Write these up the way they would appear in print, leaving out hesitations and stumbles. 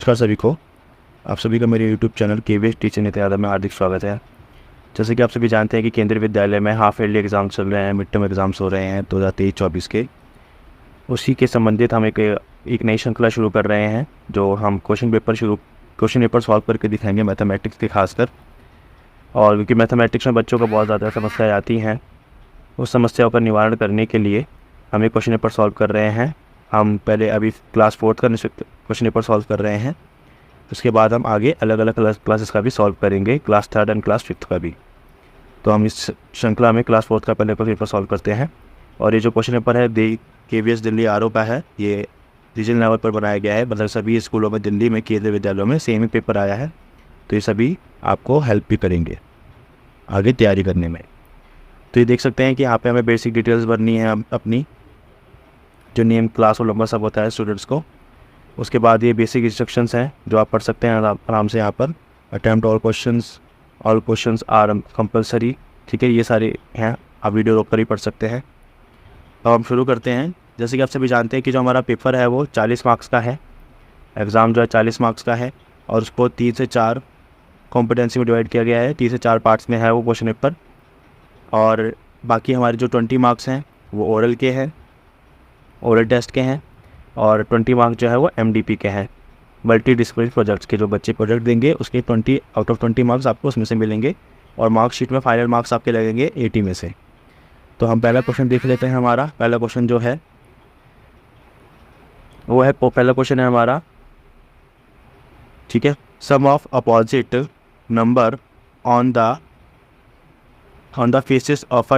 नमस्कार सभी को। आप सभी का मेरे YouTube channel KVS teacher Nityanand में हार्दिक स्वागत है। जैसे कि आप सभी जानते हैं कि केंद्रीय विद्यालय में हाफ ईयरली एग्ज़ाम चल रहे हैं, मिड टर्म एग्ज़ाम्स हो रहे हैं 2023-24 के। उसी के संबंधित हम एक नई श्रृंखला शुरू कर रहे हैं, जो हम क्वेश्चन पेपर सॉल्व करके दिखाएंगे मैथमेटिक्स के खासकर। और क्योंकि मैथमेटिक्स में बच्चों को बहुत ज़्यादा समस्याएँ आती हैं, उस समस्याओं का निवारण करने के लिए हम एक क्वेश्चन पेपर सॉल्व कर रहे हैं। हम पहले अभी क्लास 4th का क्वेश्चन पेपर सॉल्व कर रहे हैं, उसके बाद हम आगे अलग अलग क्लासेस का भी सॉल्व करेंगे, class 3rd and class 5th का भी। तो हम इस श्रृंखला में क्लास 4th का पहले क्वेश्चन पेपर सॉल्व करते हैं। और ये जो क्वेश्चन पेपर है KVS दिल्ली RO का है। ये रीजनल लेवल पर बनाया गया है, मतलब सभी स्कूलों में दिल्ली में केंद्रीय विद्यालयों में सेम ही पेपर आया है। तो ये सभी आपको हेल्प भी करेंगे आगे तैयारी करने में। तो ये देख सकते हैं कि यहाँ पे हमें बेसिक डिटेल्स भरनी है अपनी, जो नेम, क्लास और नंबर सब होता है स्टूडेंट्स को। उसके बाद ये बेसिक इंस्ट्रक्शंस हैं जो आप पढ़ सकते हैं आराम से यहाँ पर। Attempt all questions are compulsory, ठीक है, ये सारे हैं, आप वीडियो रोक कर ही पढ़ सकते हैं। अब हम शुरू करते हैं। जैसे कि आप सभी जानते हैं कि जो हमारा पेपर है वो 40 मार्क्स का है। एग्ज़ाम जो है 40 मार्क्स का है और उसको 3 से 4 कॉम्पिटेंसी में डिवाइड किया गया है। 3 से 4 पार्ट्स में है वो क्वेश्चन पेपर। और बाकी हमारे जो 20 मार्क्स हैं वो ओरल के हैं, ओरल टेस्ट के हैं, और 20 मार्क्स जो है वो MDP के हैं, मल्टी डिसिप्लिनरी प्रोजेक्ट्स के। जो बच्चे प्रोजेक्ट देंगे उसके 20 आउट ऑफ 20 मार्क्स आपको उसमें से मिलेंगे, और मार्कशीट में फाइनल मार्क्स आपके लगेंगे 80 में से। तो हम पहला क्वेश्चन देख लेते हैं। हमारा पहला क्वेश्चन जो है वो है, पहला क्वेश्चन है हमारा, ठीक है, sum of opposite number on the faces of a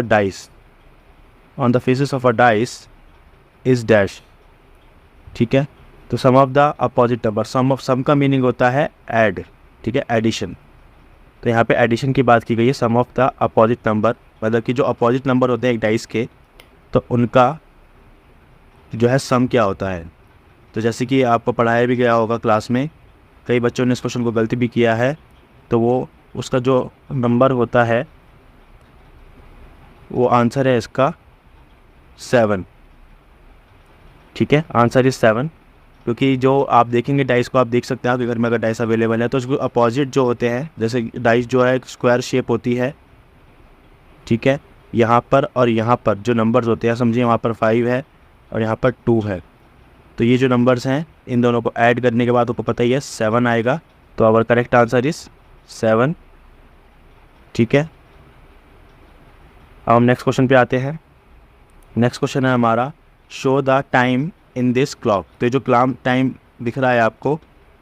dice is dash, ठीक है। तो sum of the opposite number, sum का मीनिंग होता है ऐड, ठीक है, एडिशन। तो यहाँ पे एडिशन की बात की गई है। Sum of the opposite number मतलब कि जो अपोजिट नंबर होते हैं एक डाइस के, तो उनका जो है सम क्या होता है। तो जैसे कि आपको पढ़ाया भी गया होगा क्लास में, कई बच्चों ने इस क्वेश्चन को गलती भी किया है। तो वो उसका जो नंबर होता है वो आंसर है इसका 7, ठीक है, आंसर इज 7। क्योंकि जो आप देखेंगे डाइस को, आप देख सकते हैं आपके घर में अगर डाइस अवेलेबल है, तो उसको अपोजिट जो होते हैं, जैसे डाइस जो है स्क्वायर शेप होती है, ठीक है, यहाँ पर और यहाँ पर जो नंबर्स होते हैं, समझिए वहाँ पर 5 है और यहाँ पर 2 है। तो ये जो नंबर्स हैं इन दोनों को ऐड करने के बाद आपको पता ही है 7 आएगा। तो आवर करेक्ट आंसर इज 7, ठीक है। अब हम नेक्स्ट क्वेश्चन पे आते हैं। नेक्स्ट क्वेश्चन है हमारा, show the time in this clock. तो जो टाइम दिख रहा है आपको,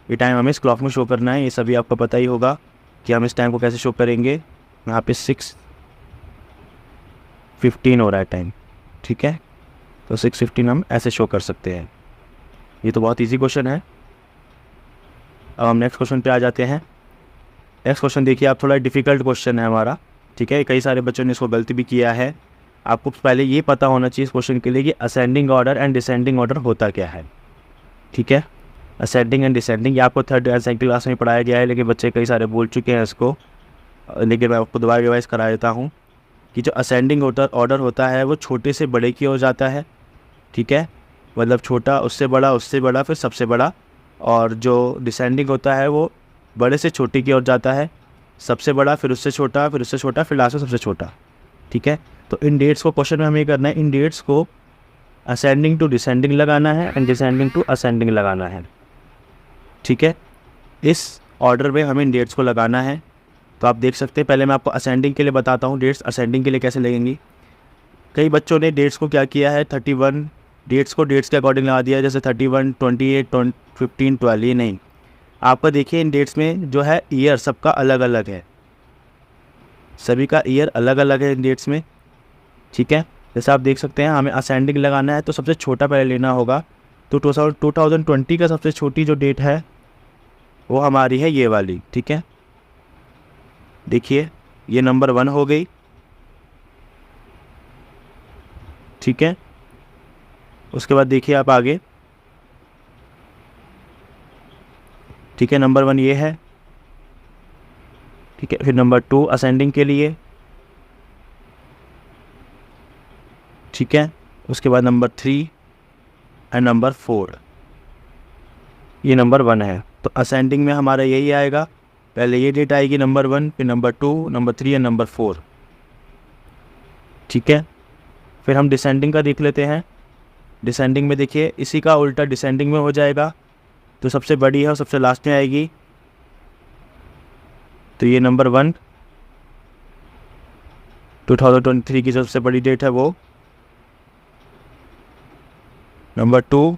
ये टाइम हमें इस क्लॉक में शो करना है। ये सभी आपको पता ही होगा कि हम इस टाइम को कैसे शो करेंगे। यहाँ पे 6:15 हो रहा है टाइम, ठीक है, तो 6:15 हम ऐसे शो कर सकते हैं। ये तो बहुत इजी क्वेश्चन है। अब हम नेक्स्ट क्वेश्चन पे आ जाते हैं। नेक्स्ट क्वेश्चन देखिए आप, थोड़ा डिफ़िकल्ट क्वेश्चन है हमारा, ठीक है, कई सारे बच्चों ने इसको गलती भी किया है। आपको पहले ये पता होना चाहिए इस क्वेश्चन के लिए कि ascending order and descending order होता क्या है, ठीक है। असेंडिंग एंड डिसेंडिंग ये आपको 3rd एंड 2nd क्लास में पढ़ाया गया है, लेकिन बच्चे कई सारे भूल चुके हैं इसको, लेकिन मैं आपको दोबारा रिवाइज करा देता हूँ कि जो असेंडिंग ऑर्डर होता है वो छोटे से बड़े की ओर जाता है, ठीक है, मतलब छोटा उससे बड़ा फिर सबसे बड़ा। और जो डिसेंडिंग होता है वो बड़े से छोटे की ओर जाता है, सबसे बड़ा फिर उससे छोटा फिर उससे छोटा फिर लास्ट में सबसे छोटा, ठीक है। तो इन डेट्स को क्वेश्चन में हमें करना है, इन डेट्स को असेंडिंग टू डिसेंडिंग लगाना है एंड डिसेंडिंग टू असेंडिंग लगाना है, ठीक है। इस ऑर्डर में हमें इन डेट्स को लगाना है। तो आप देख सकते हैं, पहले मैं आपको असेंडिंग के लिए बताता हूँ डेट्स असेंडिंग के लिए कैसे लगेंगी। कई बच्चों ने डेट्स को क्या किया है, 31 डेट्स को डेट्स के अकॉर्डिंग लगा दिया है, जैसे 31, 28, 15, 12। ये नहीं, आपका देखिए इन डेट्स में जो है ईयर सबका अलग अलग है, सभी का ईयर अलग अलग है इन डेट्स में, ठीक है। जैसे आप देख सकते हैं हमें असेंडिंग लगाना है, तो सबसे छोटा पहले लेना होगा। तो 2020 का सबसे छोटी जो डेट है वो हमारी है ये वाली, ठीक है। देखिए ये नंबर 1 हो गई, ठीक है। उसके बाद देखिए आप आगे, ठीक है, नंबर 1 ये है, ठीक है। फिर नंबर 2 असेंडिंग के लिए, ठीक है। उसके बाद नंबर 3 एंड नंबर 4, ये नंबर 1 है, तो असेंडिंग में हमारा यही आएगा, पहले ये डेट आएगी नंबर 1, फिर नंबर 2, नंबर 3 और नंबर 4। ठीक है, फिर हम डिसेंडिंग का देख लेते हैं। डिसेंडिंग में देखिए इसी का उल्टा डिसेंडिंग में हो जाएगा, तो सबसे बड़ी है और सबसे लास्ट में आएगी। तो ये नंबर 1 2023 की सबसे बड़ी डेट है वो, नंबर 2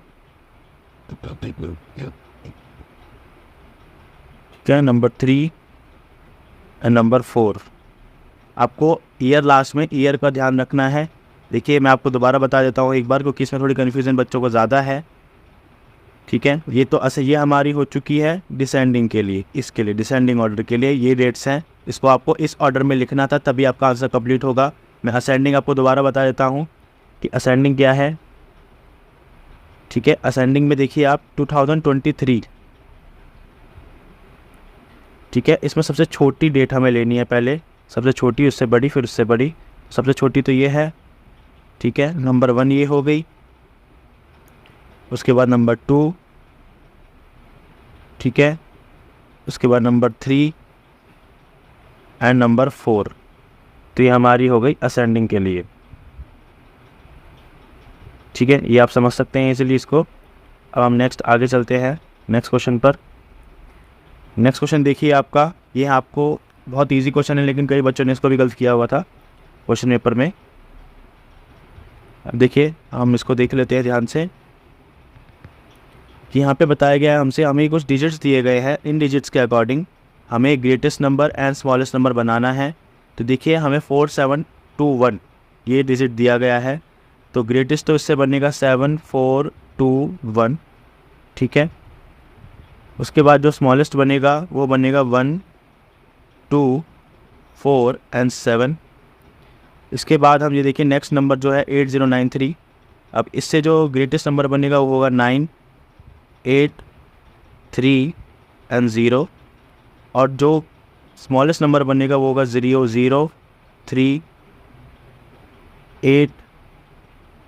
क्या, नंबर 3 एंड नंबर 4। आपको ईयर लास्ट में ईयर का ध्यान रखना है। देखिए मैं आपको दोबारा बता देता हूँ एक बार, क्योंकि इसमें थोड़ी कन्फ्यूज़न बच्चों को ज़्यादा है। ठीक है, ये तो ऐसे ये हमारी हो चुकी है डिसेंडिंग के लिए, इसके लिए डिसेंडिंग ऑर्डर के लिए ये डेट्स हैं। इसको आपको इस ऑर्डर में लिखना था, तभी आपका आंसर कंप्लीट होगा। मैं असेंडिंग आपको दोबारा बता देता हूँ कि असेंडिंग क्या है। ठीक है, असेंडिंग में देखिए आप 2023। ठीक है, इसमें सबसे छोटी डेट हमें लेनी है, पहले सबसे छोटी, उससे बड़ी, फिर उससे बड़ी। सबसे छोटी तो ये है। ठीक है, नंबर 1 ये हो गई, उसके बाद नंबर 2, ठीक है, उसके बाद नंबर 3 एंड नंबर 4। तो ये हमारी हो गई असेंडिंग के लिए। ठीक है, ये आप समझ सकते हैं इसलिए इसको। अब हम नेक्स्ट आगे चलते हैं नेक्स्ट क्वेश्चन पर। नेक्स्ट क्वेश्चन देखिए आपका, ये आपको बहुत इजी क्वेश्चन है, लेकिन कई बच्चों ने इसको भी गलत किया हुआ था क्वेश्चन पेपर में। अब देखिए हम इसको देख लेते हैं ध्यान से कि यहाँ पे बताया गया है हमसे, हमें कुछ डिजिट्स दिए गए हैं, इन डिजिट्स के अकॉर्डिंग हमें greatest number and smallest number बनाना है। तो देखिए हमें 4721 ये डिजिट दिया गया है, तो ग्रेटेस्ट तो इससे बनेगा 7421। ठीक है, उसके बाद जो स्मॉलेस्ट बनेगा वो बनेगा 1, 2, 4 एंड 7। इसके बाद हम ये देखिए नेक्स्ट नंबर जो है 8093। अब इससे जो ग्रेटेस्ट नंबर बनेगा वो होगा 9, 8, 3 एंड 0, और जो स्मॉलेस्ट नंबर बनेगा वो होगा 0, 0, 3, 8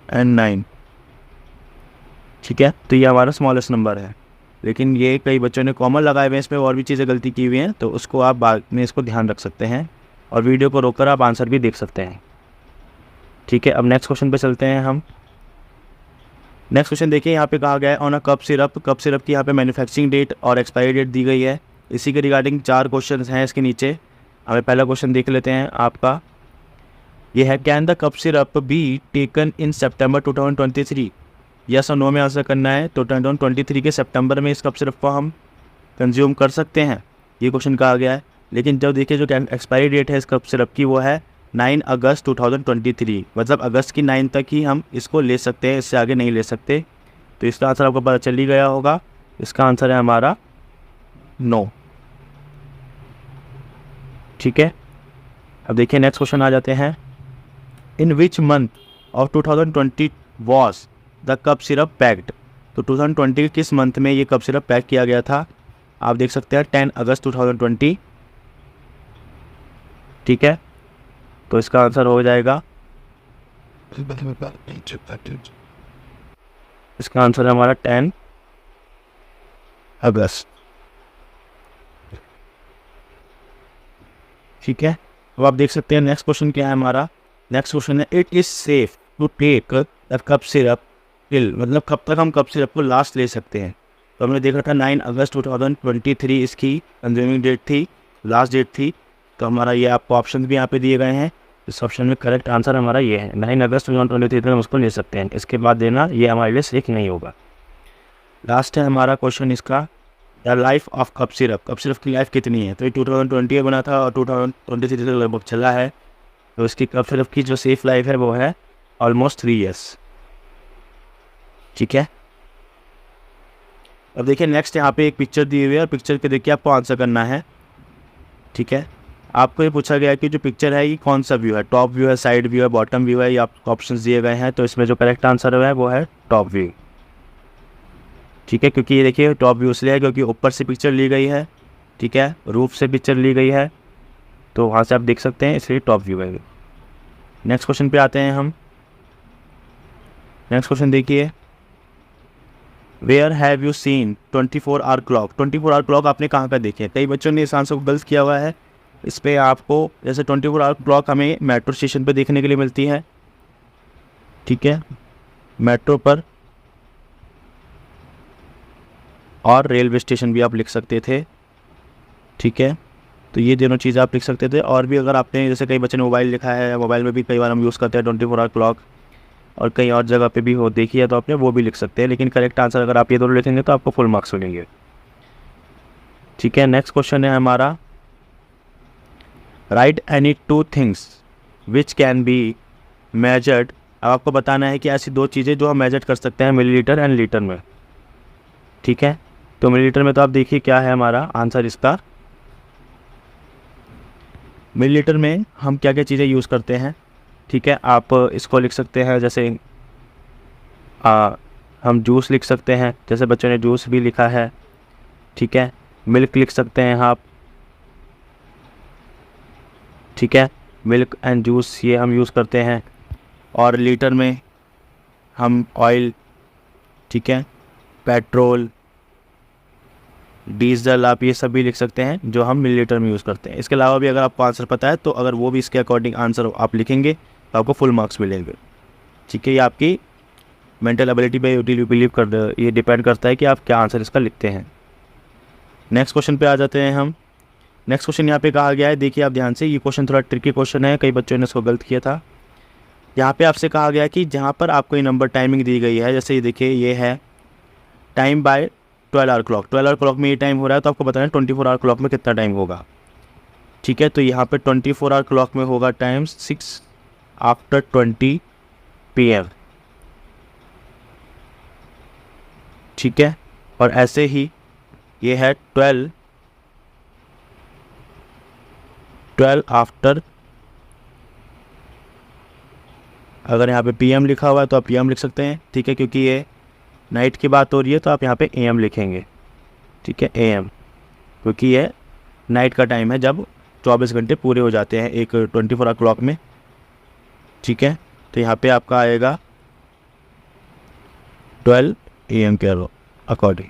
एंड 9। ठीक है, तो ये हमारा स्मॉलेस्ट नंबर है, लेकिन ये कई बच्चों ने कॉमन लगाए हुए हैं, इसमें और भी चीज़ें गलती की हुई हैं, तो उसको आप बाद में इसको ध्यान रख सकते हैं और वीडियो को रोककर आप आंसर भी देख सकते हैं। ठीक है, अब नेक्स्ट क्वेश्चन पे चलते हैं हम। नेक्स्ट क्वेश्चन देखिए यहाँ पे कहा गया है on a cup syrup. Cup syrup की यहाँ पे मैन्युफैक्चरिंग डेट और एक्सपायरी डेट दी गई है। इसी के रिगार्डिंग 4 क्वेश्चन हैं इसके नीचे। हमें पहला क्वेश्चन देख लेते हैं आपका, ये है can the cup syrup be taken in September 2023। Yes और नो में आंसर करना है। तो 2023 के सितंबर में इस कप सिरप को हम कंज्यूम कर सकते हैं, ये क्वेश्चन कहा गया है। लेकिन जब देखिए जो एक्सपायरी डेट है इस कप सिरप की वो है 9 अगस्त 2023, मतलब अगस्त की 9 तक ही हम इसको ले सकते हैं, इससे आगे नहीं ले सकते। तो इसका आंसर आपको पता चल ही गया होगा, इसका आंसर है हमारा नो। ठीक है, अब देखिए नेक्स्ट क्वेश्चन आ जाते हैं। In which month of 2020 was the cup syrup packed. तो 2020 के किस मंथ में ये कप सिरप पैक किया गया था, आप देख सकते हैं 10 अगस्त 2020। ठीक है, तो इसका आंसर हो जाएगा, इसका आंसर है हमारा 10 अगस्त। ठीक है, अब आप देख सकते हैं नेक्स्ट क्वेश्चन क्या है हमारा। नेक्स्ट क्वेश्चन है it is safe to take the cup syrup till, मतलब कब तक हम कप सिरप को लास्ट ले सकते हैं। तो हमने देखा था 9 अगस्त 2023 इसकी कंज्यूमिंग डेट थी, लास्ट डेट थी। तो हमारा ये आपको ऑप्शन भी यहाँ पे दिए गए हैं, इस ऑप्शन में करेक्ट आंसर हमारा ये है, 9 अगस्त 2023 तक हम उसको ले सकते हैं। इसके बाद देना ये हमारे लिए सेफ नहीं होगा। लास्ट है हमारा क्वेश्चन इसका, the life of cup syrup. Cup syrup की लाइफ कितनी है। तो ये 2020 में बना था और 2023 तक लगभग चला है। तो इसकी कप सिरप की जो सेफ लाइफ है वो है ऑलमोस्ट 3 ईयर्स। ठीक है, अब देखिए नेक्स्ट यहाँ पे एक पिक्चर दी हुई है और पिक्चर के देखिए आपको आंसर करना है। ठीक है, आपको ये पूछा गया है कि जो पिक्चर है ये कौन सा व्यू है, टॉप व्यू है, साइड व्यू है, बॉटम व्यू है, ये आपको ऑप्शंस दिए गए हैं। तो इसमें जो करेक्ट आंसर है वो है टॉप व्यू। ठीक है, क्योंकि ये देखिए टॉप व्यू इसलिए है क्योंकि ऊपर से पिक्चर ली गई है। ठीक है, रूफ से पिक्चर ली गई है, तो वहाँ से आप देख सकते हैं, इसलिए टॉप व्यू है। नेक्स्ट क्वेश्चन पे आते हैं हम। नेक्स्ट क्वेश्चन देखिए, where have you seen 24 hour clock? 24 hour clock आपने कहाँ का देखे? कई बच्चों ने इस आंसर को गलत किया हुआ है। इस पर आपको जैसे 24 आवर क्लॉक हमें मेट्रो स्टेशन पर देखने के लिए मिलती है, ठीक है, मेट्रो पर, और रेलवे स्टेशन भी आप लिख सकते थे, ठीक है। तो ये दोनों चीज़ें आप लिख सकते थे। और भी अगर आपने जैसे कई बच्चे ने मोबाइल लिखा है, मोबाइल में भी कई बार हम यूज़ करते हैं 24 आवर क्लॉक, और कई और जगह पे भी हो देखी है तो आपने वो भी लिख सकते हैं। लेकिन करेक्ट आंसर अगर आप ये दोनों लिखेंगे तो आपको फुल मार्क्स मिलेंगे, ठीक है। नेक्स्ट क्वेश्चन है हमारा, right any two things which can be measured. अब आपको बताना है कि ऐसी दो चीज़ें जो हम मेजर कर सकते हैं मिलीलीटर एंड लीटर में, ठीक है। तो मिलीलीटर में तो आप देखिए क्या है हमारा आंसर इसका। मिलीलीटर में हम क्या क्या चीज़ें यूज़ करते हैं, ठीक है। आप इसको लिख सकते हैं जैसे हम जूस लिख सकते हैं, जैसे बच्चों ने जूस भी लिखा है, ठीक है। मिल्क लिख सकते हैं आप, ठीक है, मिल्क एंड जूस ये हम यूज़ करते हैं। और लीटर में हम ऑयल, ठीक है, पेट्रोल, डीजल, आप ये सब भी लिख सकते हैं जो हम मिलीलीटर में यूज़ करते हैं। इसके अलावा भी अगर आपको आंसर पता है तो अगर वो भी इसके अकॉर्डिंग आंसर आप लिखेंगे तो आपको फुल मार्क्स मिलेंगे, ठीक है। ये आपकी मेंटल एबिलिटी पे ये डिपेंड करता है कि आप क्या आंसर इसका लिखते हैं। नेक्स्ट क्वेश्चन पे आ जाते हैं हम। नेक्स्ट क्वेश्चन यहाँ पे कहा गया है, देखिए आप ध्यान से, ये क्वेश्चन थोड़ा ट्रिकी क्वेश्चन है, कई बच्चों ने इसको गलत किया था। यहाँ पे आपसे कहा गया कि जहाँ पर आपको ये नंबर टाइमिंग दी गई है, जैसे ये देखिए ये है time by 12 hour clock, 12 hour clock में ये टाइम हो रहा है, तो आपको बताना है 24 आवर क्लॉक में कितना टाइम होगा, ठीक है। तो यहाँ पे 24 आवर क्लॉक में होगा टाइम 6:20 PM, ठीक है। और ऐसे ही ये है 12 आफ्टर, अगर यहाँ पे PM लिखा हुआ है तो आप PM लिख सकते हैं, ठीक है, क्योंकि ये नाइट की बात हो रही है तो आप यहाँ पे AM लिखेंगे, ठीक है, AM, क्योंकि ये नाइट का टाइम है जब 24 घंटे पूरे हो जाते हैं एक 24 आवर क्लॉक में, ठीक है। तो यहाँ पे आपका आएगा 12 AM के अकॉर्डिंग,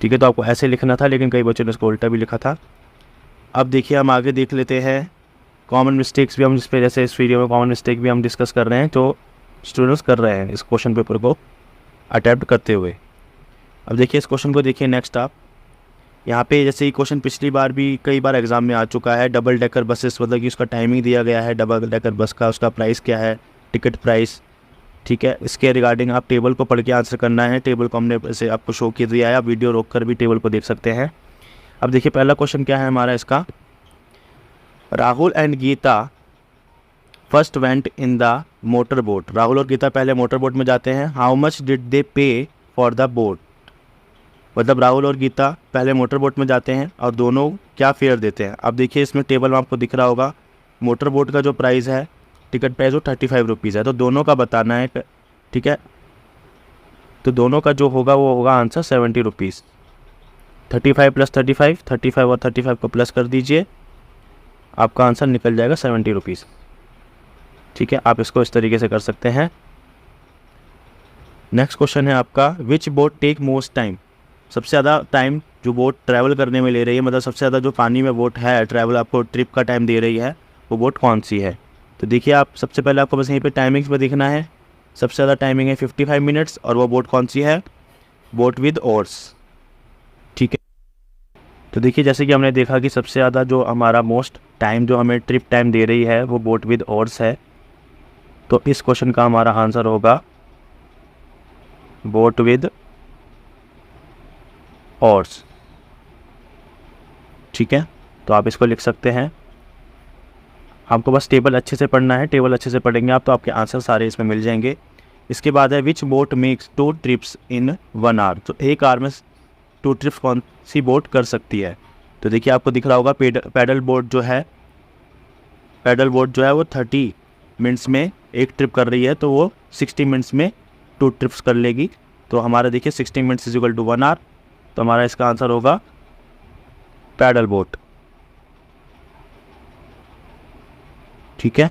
ठीक है। तो आपको ऐसे लिखना था, लेकिन कई बच्चों ने इसको उल्टा भी लिखा था। अब देखिए हम आगे देख लेते हैं कॉमन मिस्टेक्स भी, हम जिस पे जैसे इस वीडियो में कॉमन मिस्टेक भी हम डिस्कस कर रहे हैं जो स्टूडेंट्स कर रहे हैं इस क्वेश्चन पेपर को अटैम्प्ट करते हुए। अब देखिए इस क्वेश्चन को देखिए नेक्स्ट आप, यहाँ पे जैसे ये क्वेश्चन पिछली बार भी कई बार एग्जाम में आ चुका है। डबल डेकर बसेस, मतलब कि उसका टाइमिंग दिया गया है, डबल डेकर बस का उसका प्राइस क्या है, टिकट प्राइस, ठीक है। इसके रिगार्डिंग आप टेबल को पढ़ के आंसर करना है। टेबल को हमने ऐसे आपको शो किया दिया है, आप वीडियो रोक कर भी टेबल को देख सकते हैं। अब देखिए पहला क्वेश्चन क्या है हमारा इसका, Rahul and Geeta first went in the motor boat. Rahul और गीता पहले मोटर बोट में जाते हैं। हाउ मच डिड दे पे फॉर द बोट, मतलब राहुल और गीता पहले मोटर बोट में जाते हैं और दोनों क्या फेयर देते हैं। अब देखिए इसमें टेबल में आपको दिख रहा होगा, मोटर बोट का जो प्राइस है, टिकट प्राइस वो 35 रुपीज़ है, तो दोनों का बताना है, ठीक है। तो दोनों का जो होगा वो होगा आंसर 70 रुपीज़। 35 + 35, 35 और 35 को प्लस कर दीजिए, आपका आंसर निकल जाएगा 70 रुपीज़, ठीक है। आप इसको इस तरीके से कर सकते हैं। नेक्स्ट क्वेश्चन है आपका, विच बोट टेक मोस्ट टाइम। सबसे ज़्यादा टाइम जो बोट ट्रैवल करने में ले रही है, मतलब सबसे ज़्यादा जो पानी में बोट है ट्रैवल आपको ट्रिप का टाइम दे रही है, वो बोट कौन सी है। तो देखिए आप सबसे पहले आपको बस यहीं पे टाइमिंग्स में देखना है। सबसे ज़्यादा टाइमिंग है 55 मिनट्स, और वो बोट कौन सी है, बोट विद ओर्स, ठीक है। तो देखिए जैसे कि हमने देखा कि सबसे ज़्यादा जो हमारा मोस्ट टाइम जो हमें ट्रिप टाइम दे रही है वो बोट विद ओर्स है, तो इस क्वेश्चन का हमारा आंसर होगा बोट विद ओर्स, ठीक है। तो आप इसको लिख सकते हैं। आपको बस टेबल अच्छे से पढ़ना है, टेबल अच्छे से पढ़ेंगे आप तो आपके आंसर सारे इसमें मिल जाएंगे। इसके बाद है which boat makes 2 trips in 1 hour. तो एक आवर में 2 ट्रिप्स कौन सी बोट कर सकती है। तो देखिए आपको दिख रहा होगा पैडल बोट जो है वो 30 मिनट्स में एक ट्रिप कर रही है, तो वो 60 मिनट्स में 2 ट्रिप्स कर लेगी। तो हमारा देखिए 60 मिनट्स = 1 आवर, तो हमारा इसका आंसर होगा पैडल बोट, ठीक है।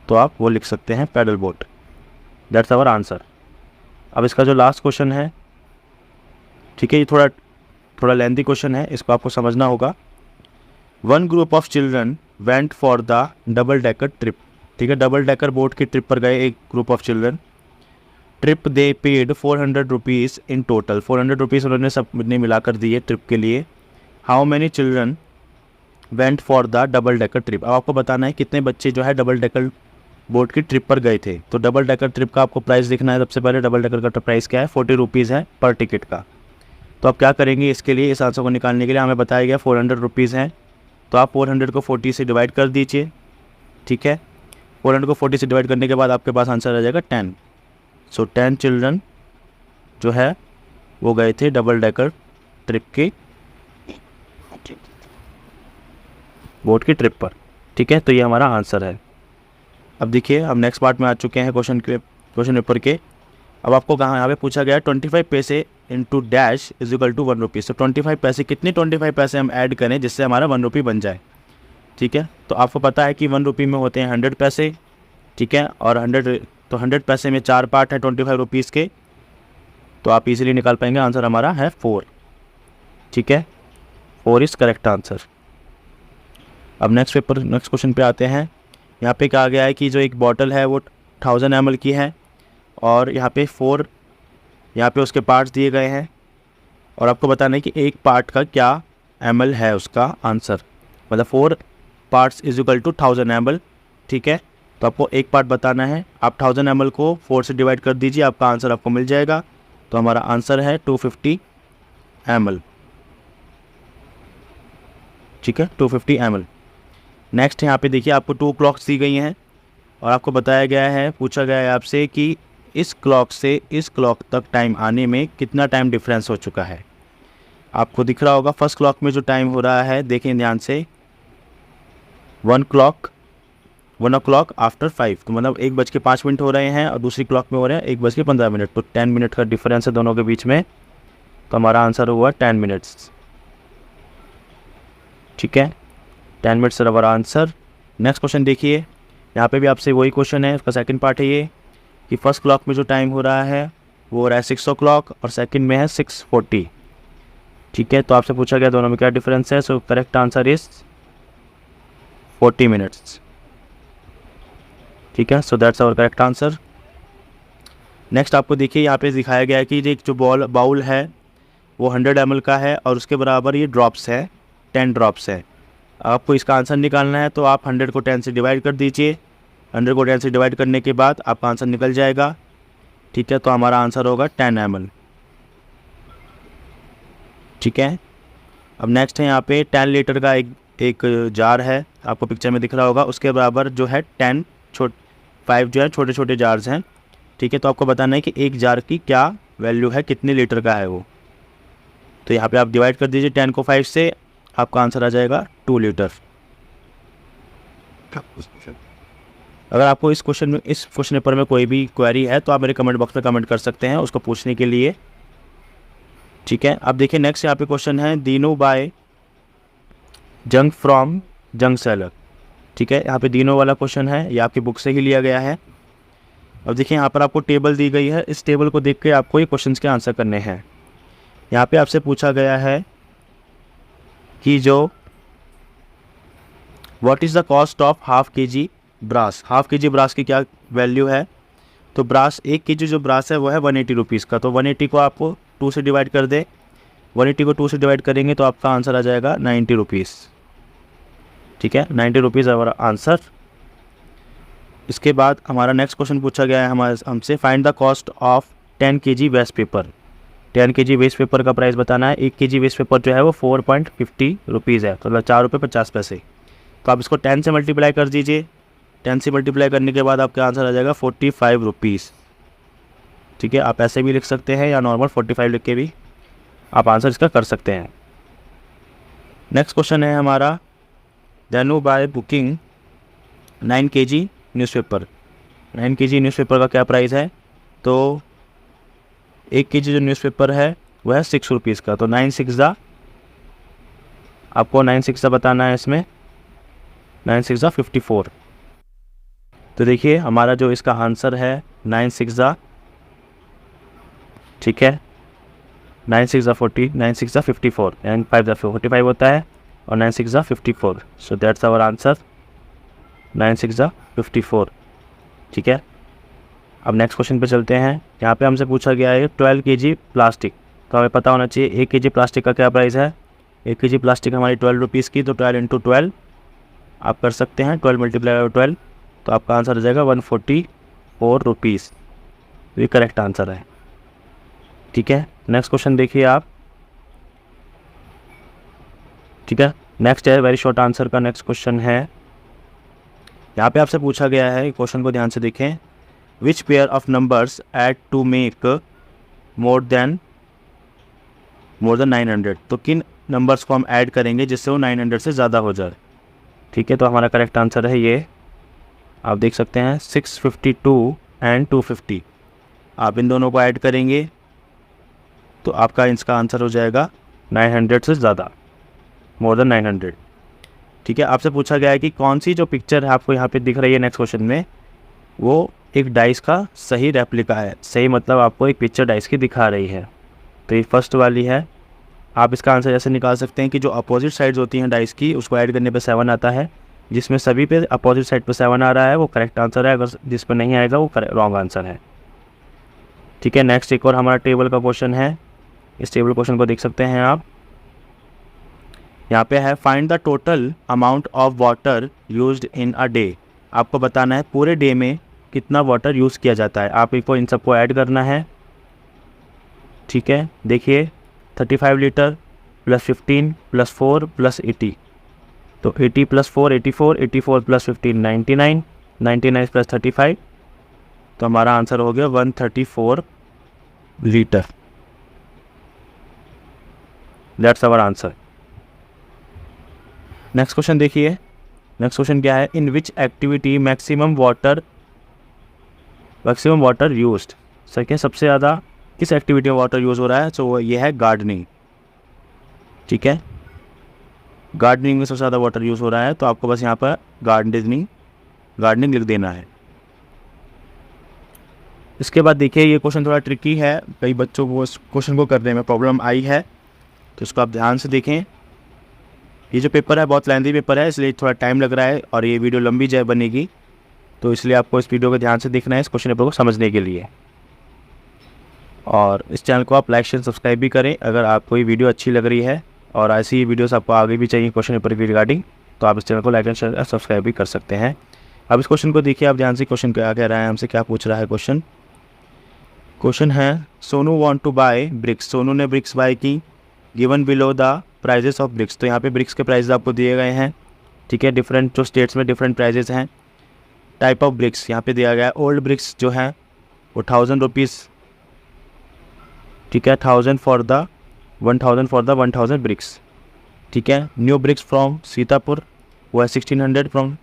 तो आप वो लिख सकते हैं paddle boat, that's our answer. अब इसका जो लास्ट क्वेश्चन है, ठीक है, ये थोड़ा लेंथी क्वेश्चन है, इसको आपको समझना होगा। One group of children went for the double decker trip, ठीक है, डबल डेकर बोट की ट्रिप पर गए एक group of children. Trip they paid 400 rupees in total, 400 rupees उन्होंने सब ने मिलाकर दिए ट्रिप के लिए। How many children went for the double decker trip, अब आपको बताना है कितने बच्चे जो है डबल डेकर बोट की ट्रिप पर गए थे। तो डबल डेकर ट्रिप का आपको प्राइस लिखना है। सबसे पहले डबल डेकर का प्राइस क्या है, 40 रुपीज़ है पर टिकट का। तो आप क्या करेंगे इसके लिए, इस आंसर को निकालने के लिए हमें बताया गया 400 रुपीज़ हैं, तो आप 400 को 40 से डिवाइड कर दीजिए, ठीक है। 400 को 40 से डिवाइड करने के बाद आपके पास आंसर आ जाएगा 10। सो 10 चिल्ड्रन जो है वो गए थे डबल डेकर ट्रिप की बोट की ट्रिप पर, ठीक है। तो ये हमारा आंसर है। अब देखिए हम नेक्स्ट पार्ट में आ चुके हैं क्वेश्चन पेपर के। अब आपको कहाँ यहाँ पे पूछा गया 25 पैसे into dash is equal to 1 rupees. तो 25 पैसे, कितने 25 पैसे हम ऐड करें जिससे हमारा 1 रुपये बन जाए, ठीक है। तो आपको पता है कि 1 रुपये में होते हैं 100 पैसे, ठीक है, और 100 पैसे में 4 पार्ट है 25 रुपीज़ के, तो आप इजीली निकाल पाएंगे। आंसर हमारा है 4, ठीक है, 4 इज़ करेक्ट आंसर। अब नेक्स्ट क्वेश्चन पे आते हैं। यहाँ पे कहा गया है कि जो एक बॉटल है वो 1000 ml की है, और यहाँ पे उसके पार्ट्स दिए गए हैं, और आपको बताना है कि एक पार्ट का क्या ml है उसका आंसर, मतलब 4 parts is equal to 1000 ml, ठीक है। तो आपको एक पार्ट बताना है, आप 1000 ml को 4 से डिवाइड कर दीजिए, आपका आंसर आपको मिल जाएगा। तो हमारा आंसर है 250 ml, ठीक है, 250 ml। नेक्स्ट यहाँ पे देखिए आपको 2 क्लॉक्स दी गई हैं, और आपको बताया गया है, पूछा गया है आपसे कि इस क्लॉक से इस क्लॉक तक टाइम आने में कितना टाइम डिफरेंस हो चुका है। आपको दिख रहा होगा फर्स्ट क्लॉक में जो टाइम हो रहा है, देखें ध्यान से, 1 o'clock आफ्टर 5, तो मतलब 1:05 हो रहे हैं, और दूसरी क्लॉक में हो रहे हैं 1:15। तो 10 मिनट का डिफरेंस है दोनों के बीच में, तो हमारा आंसर हुआ 10 मिनट्स, ठीक है, 10 मिनट्स है हमारा आंसर। नेक्स्ट क्वेश्चन देखिए, यहाँ पे भी आपसे वही क्वेश्चन है, उसका सेकंड पार्ट है ये कि फर्स्ट क्लॉक में जो टाइम हो रहा है वो हो रहा है 6 o'clock, और सेकंड में है 6:40, ठीक है। तो आपसे पूछा गया दोनों में क्या डिफरेंस है। So correct answer is 40 minutes, ठीक है। So that's our correct answer. Next आपको देखिए यहाँ पे दिखाया गया है कि एक जो बाउल है वो 100 ml का है, और उसके बराबर ये ड्रॉप्स है, 10 ड्रॉप्स है। आपको इसका आंसर निकालना है, तो आप 100 को 10 से डिवाइड कर दीजिए। 100 को 10 से डिवाइड करने के बाद आपका आंसर निकल जाएगा, ठीक है। तो हमारा आंसर होगा 10 ml, ठीक है। अब नेक्स्ट है यहाँ पे 10 लीटर का एक जार है, आपको पिक्चर में दिख रहा होगा, उसके बराबर जो है 5 जो है छोटे छोटे जार्स हैं, ठीक है। तो आपको बताना है कि एक जार की क्या वैल्यू है, कितने लीटर का है वो। तो यहाँ पे आप डिवाइड कर दीजिए 10 को 5 से, आपका आंसर आ जाएगा 2 लीटर। अगर आपको इस क्वेश्चन पेपर में कोई भी क्वेरी है तो आप मेरे कमेंट बॉक्स में कमेंट कर सकते हैं उसको पूछने के लिए, ठीक है। अब देखिए नेक्स्ट यहाँ पे क्वेश्चन है, दीनू बाय जंग फ्रॉम जंग सेलर, ठीक है। यहाँ पे दीनों वाला क्वेश्चन है, ये आपकी बुक से ही लिया गया है। अब देखिए यहाँ पर आपको टेबल दी गई है, इस टेबल को देख के आपको ये क्वेश्चन के आंसर करने हैं। यहाँ पे आपसे पूछा गया है कि जो what is the cost of half kg brass, half kg brass की क्या वैल्यू है। तो ब्रास 1 kg जो ब्रास है वो है 180 रुपीज़ का, तो 180 को आपको 2 से डिवाइड कर दे, 180 को 2 से डिवाइड करेंगे तो आपका आंसर आ जाएगा 90 रुपीज़, ठीक है, 90 रुपीज़ हमारा आंसर। इसके बाद हमारा नेक्स्ट क्वेश्चन पूछा गया है हमसे, find the cost of 10 kg waste paper. 10 kg waste paper का प्राइस बताना है। 1 kg वेस्ट पेपर जो है वो 4.50 रुपीज़ है, मतलब 4 रुपये 50 पैसे। तो आप इसको 10 से मल्टीप्लाई कर दीजिए, 10 से मल्टीप्लाई करने के बाद आपका आंसर आ जाएगा 45 रुपीज़, ठीक है। आप ऐसे भी लिख सकते हैं या नॉर्मल 45 लिख के भी आप आंसर इसका कर सकते हैं। नेक्स्ट क्वेश्चन है हमारा, देनू buy booking 9 kg newspaper. 9 kg newspaper का क्या प्राइस है। तो 1 kg जो न्यूज़पेपर है वह है 6 रुपीज़ का, तो 9 6 आपको 9 6 बताना है इसमें, 9 6 54। तो देखिए हमारा जो इसका आंसर है 9 6 ठीक है। 9 6 40, 9 6 54 एंड 5 45 होता है और 9 6 54। So that's our answer, 9 6 54। ठीक है। अब नेक्स्ट क्वेश्चन पे चलते हैं। यहाँ पे हमसे पूछा गया है 12 kg प्लास्टिक, तो हमें पता होना चाहिए 1 kg प्लास्टिक का क्या प्राइस है। 1 kg प्लास्टिक हमारी 12 रुपीज़ की, तो 12 × 12 आप कर सकते हैं, 12 × 12, तो आपका आंसर हो जाएगा 144 रुपीज़। ये करेक्ट आंसर है। ठीक है। नेक्स्ट क्वेश्चन देखिए आप। ठीक है। नेक्स्ट है वेरी शॉर्ट आंसर का नेक्स्ट क्वेश्चन है। यहाँ पे आपसे पूछा गया है, क्वेश्चन को ध्यान से देखें। Which pair of numbers add to make more than 900, तो किन नंबर्स को हम ऐड करेंगे जिससे वो 900 से ज़्यादा हो जाए। ठीक है। तो हमारा करेक्ट आंसर है ये, आप देख सकते हैं 652 एंड 250। आप इन दोनों को ऐड करेंगे तो आपका इसका आंसर हो जाएगा 900 से ज़्यादा, मोर देन 900। ठीक है। आपसे पूछा गया है कि कौन सी जो पिक्चर है आपको यहाँ पे दिख रही है नेक्स्ट क्वेश्चन में, वो एक डाइस का सही रेप्लिका है। सही मतलब आपको एक पिक्चर डाइस की दिखा रही है, तो ये फर्स्ट वाली है। आप इसका आंसर ऐसे निकाल सकते हैं कि जो अपोजिट साइड्स होती हैं डाइस की, उसको ऐड करने पे 7 आता है। जिसमें सभी पे अपोजिट साइड पे 7 आ रहा है वो करेक्ट आंसर है, अगर जिस पर नहीं आएगा वो रॉन्ग आंसर है। ठीक है। नेक्स्ट एक और हमारा टेबल का क्वेश्चन है। इस टेबल क्वेश्चन को देख सकते हैं आप। यहाँ पे है find the total amount of water used in a day. आपको बताना है पूरे डे में कितना वाटर यूज़ किया जाता है। आप इनको इन सबको ऐड करना है। ठीक है। देखिए 35 लीटर प्लस 15 प्लस 4 प्लस 80, तो 80 प्लस 4 84, 84 प्लस 15 99, 99 प्लस 35, तो हमारा आंसर हो गया 134 litre. That's our answer. Next question देखिए। नेक्स्ट क्वेश्चन क्या है, in which activity maximum water used. Sir क्या सबसे ज़्यादा किस एक्टिविटी में वाटर यूज़ हो रहा है, तो ये है गार्डनिंग। ठीक है। गार्डनिंग में सबसे ज़्यादा वाटर यूज़ हो रहा है, तो आपको बस यहाँ पर गार्डनिंग लिख देना है। इसके बाद देखिए ये क्वेश्चन थोड़ा ट्रिकी है, कई बच्चों को इस क्वेश्चन को करने में प्रॉब्लम आई है, तो इसको आप ध्यान से देखें। ये जो पेपर है बहुत लेंथी पेपर है, इसलिए थोड़ा टाइम लग रहा है और ये वीडियो लंबी बनेगी, तो इसलिए आपको इस वीडियो को ध्यान से देखना है इस क्वेश्चन पेपर को समझने के लिए। और इस चैनल को आप लाइक शेयर सब्सक्राइब भी करें अगर आपको ये वीडियो अच्छी लग रही है, और ऐसी ही वीडियोस आपको आगे भी चाहिए क्वेश्चन पेपर की रिगार्डिंग, तो आप इस चैनल को लाइक एंड शेयर सब्सक्राइब भी कर सकते हैं। अब इस क्वेश्चन को देखिए आप ध्यान से, क्वेश्चन क्या कह रहा है हमसे, क्या पूछ रहा है क्वेश्चन है Sonu want to buy bricks. Sonu ने ब्रिक्स बाय की, given below the prices of bricks. तो यहाँ पे ब्रिक्स के प्राइजेस आपको दिए गए हैं। ठीक है। डिफरेंट जो स्टेट्स में डिफरेंट प्राइजेस हैं। टाइप ऑफ ब्रिक्स यहाँ पे दिया गया है। ओल्ड ब्रिक्स जो है वो 1000 रुपीज़। ठीक है। 1000 फॉर द 1000 ब्रिक्स। ठीक है। न्यू ब्रिक्स फ्रॉम सीतापुर वो है 1600 from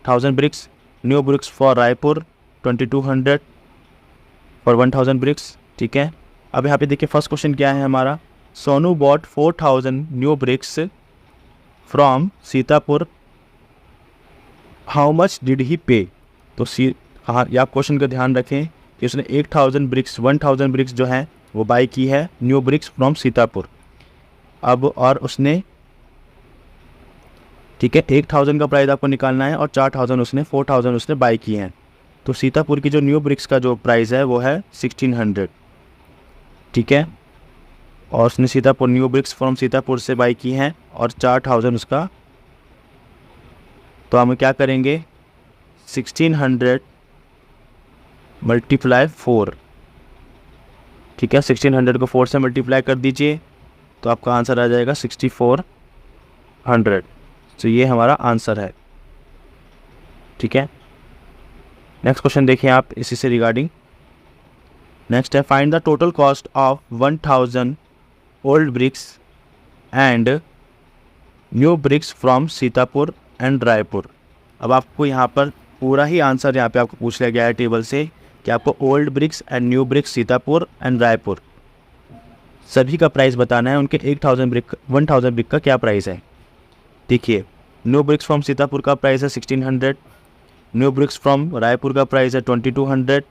1000 bricks. New bricks for Raipur 2200 for 1000 bricks. ठीक है। अब यहाँ पे देखिए फर्स्ट क्वेश्चन क्या है हमारा, Sonu bought 4000 new bricks from Sitapur, how much did he pay. तो हाँ, ये आप क्वेश्चन का ध्यान रखें कि उसने 1000 ब्रिक्स जो है वो बाई की है न्यू ब्रिक्स फ्रॉम सीतापुर। अब और उसने, ठीक है, 1000 का प्राइस आपको निकालना है और 4000 उसने बाई की हैं। तो सीतापुर की जो न्यू ब्रिक्स का जो प्राइस है वो है 1600। ठीक है। और उसने Sitapur new bricks from Sitapur से बाई की हैं और 4000 उसका, तो हम क्या करेंगे 1600 मल्टीप्लाई 4। ठीक है। 1600 को 4 से मल्टीप्लाई कर दीजिए तो आपका आंसर आ जाएगा 6400। तो ये हमारा आंसर है। ठीक है। नेक्स्ट क्वेश्चन देखिए आप इसी से रिगार्डिंग। नेक्स्ट है find the total cost of 1000 old bricks and new bricks from Sitapur and Raipur. अब आपको यहाँ पर पूरा ही आंसर यहाँ पे आपको पूछ लिया गया है टेबल से कि आपको old bricks and new bricks Sitapur and Raipur सभी का प्राइस बताना है, उनके 1000 ब्रिक का क्या प्राइस है। देखिए न्यू ब्रिक्स फ्रॉम सीतापुर का प्राइस है 1600, न्यू ब्रिक्स फ्रॉम रायपुर का प्राइस है 2200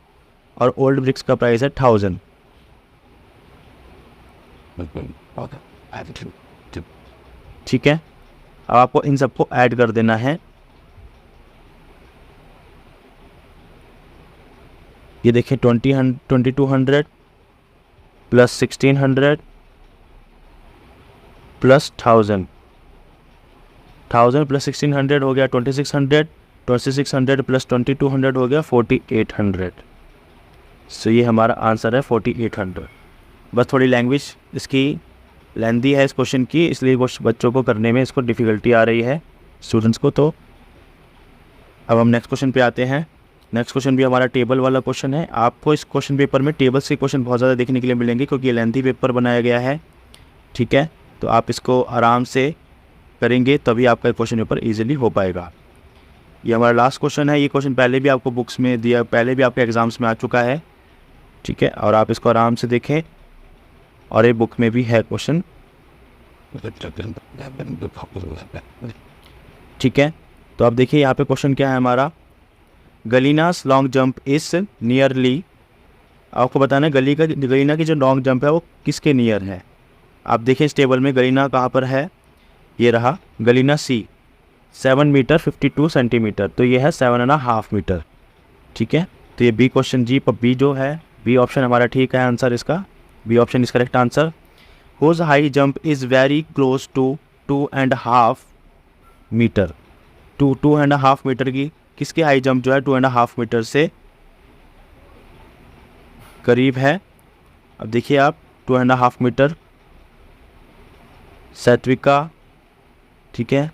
और ओल्ड ब्रिक्स का प्राइस है 1000। ठीक है, अब आपको इन सबको ऐड कर देना है। ये देखिए 2200 प्लस 1600 प्लस 1000 प्लस 1600 हो गया 2600 प्लस 2200 हो गया 4800। सो ये हमारा आंसर है 4800। बस थोड़ी लैंग्वेज इसकी लेंदी है इस क्वेश्चन की, इसलिए कुछ बच्चों को करने में इसको डिफ़िकल्टी आ रही है, स्टूडेंट्स को। तो अब हम नेक्स्ट क्वेश्चन पे आते हैं। नेक्स्ट क्वेश्चन भी हमारा टेबल वाला क्वेश्चन है। आपको इस क्वेश्चन पेपर में टेबल्स के क्वेश्चन बहुत ज़्यादा देखने के लिए मिलेंगे, क्योंकि ये लेंथी पेपर बनाया गया है। ठीक है, तो आप इसको आराम से करेंगे तभी आपका क्वेश्चन पेपर ईजिली हो पाएगा। ये हमारा लास्ट क्वेश्चन है। ये क्वेश्चन पहले भी आपको बुक्स में दिया, पहले भी आपके एग्ज़ाम्स में आ चुका है। ठीक है, और आप इसको आराम से देखें, और ये बुक में भी है क्वेश्चन। ठीक है, तो आप देखिए यहाँ पे क्वेश्चन क्या है हमारा। गलीनास लॉन्ग जंप इस नियरली, आपको बताना है गलीना की जो लॉन्ग जंप है वो किसके नियर है। आप देखिए इस टेबल में गलीना कहाँ पर है, ये रहा गलीना सी, 7 मीटर 52 सेंटीमीटर, तो ये है 7.5 मीटर। ठीक है, तो ये बी क्वेश्चन जी पर बी जो है, बी ऑप्शन हमारा ठीक है आंसर इसका, B option is correct answer. Whose high jump is very close to 2.5 metre. 2.5 metre की किसकी हाई जंप जो है 2.5 मीटर से करीब है। अब देखिए आप 2.5 मीटर सैत्विका, ठीक है,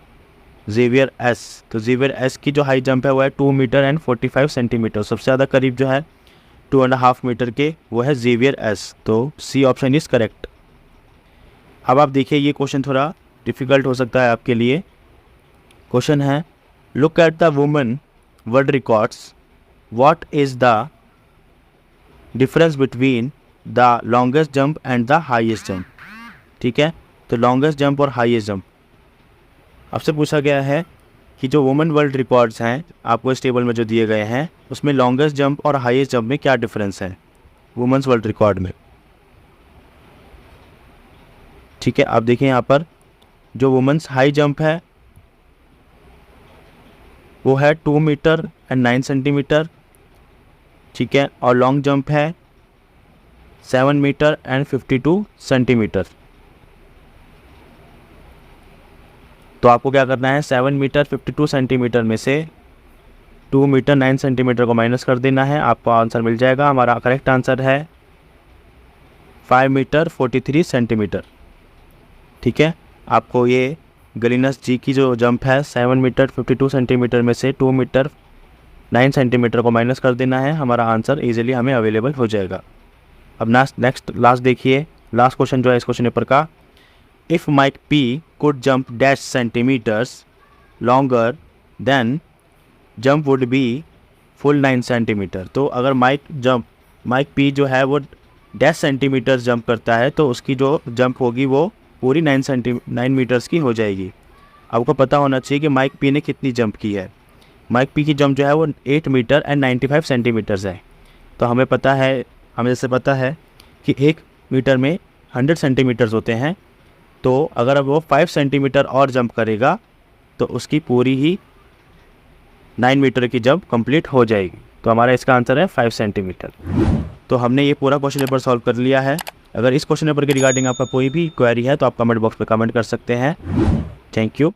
जेवियर एस, तो जेवियर एस की जो हाई जंप है वो है 2 मीटर एंड 45 सेंटीमीटर। सबसे ज़्यादा करीब जो है 2.5 मीटर के वो है जेवियर एस, तो सी ऑप्शन इज़ करेक्ट। अब आप देखिए ये क्वेश्चन थोड़ा डिफ़िकल्ट हो सकता है आपके लिए। क्वेश्चन है, look at the woman world records, what is the difference between the longest jump and the highest jump. ठीक है, तो लॉन्गेस्ट जंप और हाईएस्ट जंप आपसे पूछा गया है कि जो वुमेन वर्ल्ड रिकॉर्ड्स हैं आपको इस टेबल में जो दिए गए हैं, उसमें लॉन्गेस्ट जंप और हाईएस्ट जंप में क्या डिफरेंस है वुमेन्स वर्ल्ड रिकॉर्ड में। ठीक है, आप देखिए यहाँ पर जो वुमेन्स हाई जंप है वो है 2 मीटर एंड 9 सेंटीमीटर। ठीक है, और लॉन्ग जंप है 7 मीटर एंड 52 सेंटीमीटर। तो आपको क्या करना है, 7 मीटर 52 सेंटीमीटर में से 2 मीटर 9 सेंटीमीटर को माइनस कर देना है, आपको आंसर मिल जाएगा। हमारा करेक्ट आंसर है 5 मीटर 43 सेंटीमीटर। ठीक है, आपको ये गलीनस जी की जो जंप है 7 मीटर 52 सेंटीमीटर में से 2 मीटर 9 सेंटीमीटर को माइनस कर देना है, हमारा आंसर इजीली हमें अवेलेबल हो जाएगा। अब नेक्स्ट लास्ट देखिए, लास्ट क्वेश्चन जो है इस क्वेश्चन पेपर का, if Mike P could jump dash centimeters longer then jump would be full 9 centimetre. तो अगर माइक पी जो है वो डैश सेंटीमीटर जंप करता है तो उसकी जो जंप होगी वो पूरी 9 मीटर्स की हो जाएगी। आपको पता होना चाहिए कि माइक पी ने कितनी जंप की है। माइक पी की जंप जो है वो 8 मीटर एंड 95 सेंटीमीटर्स है। तो हमें जैसे पता है कि 1 मीटर में 100 सेंटीमीटर्स होते हैं, तो अगर अब वो 5 सेंटीमीटर और जंप करेगा तो उसकी पूरी ही 9 मीटर की जंप कंप्लीट हो जाएगी। तो हमारा इसका आंसर है 5 सेंटीमीटर। तो हमने ये पूरा क्वेश्चन पेपर सॉल्व कर लिया है। अगर इस क्वेश्चन पेपर के रिगार्डिंग आपका कोई भी क्वेरी है तो आप कमेंट बॉक्स में कमेंट कर सकते हैं। Thank you.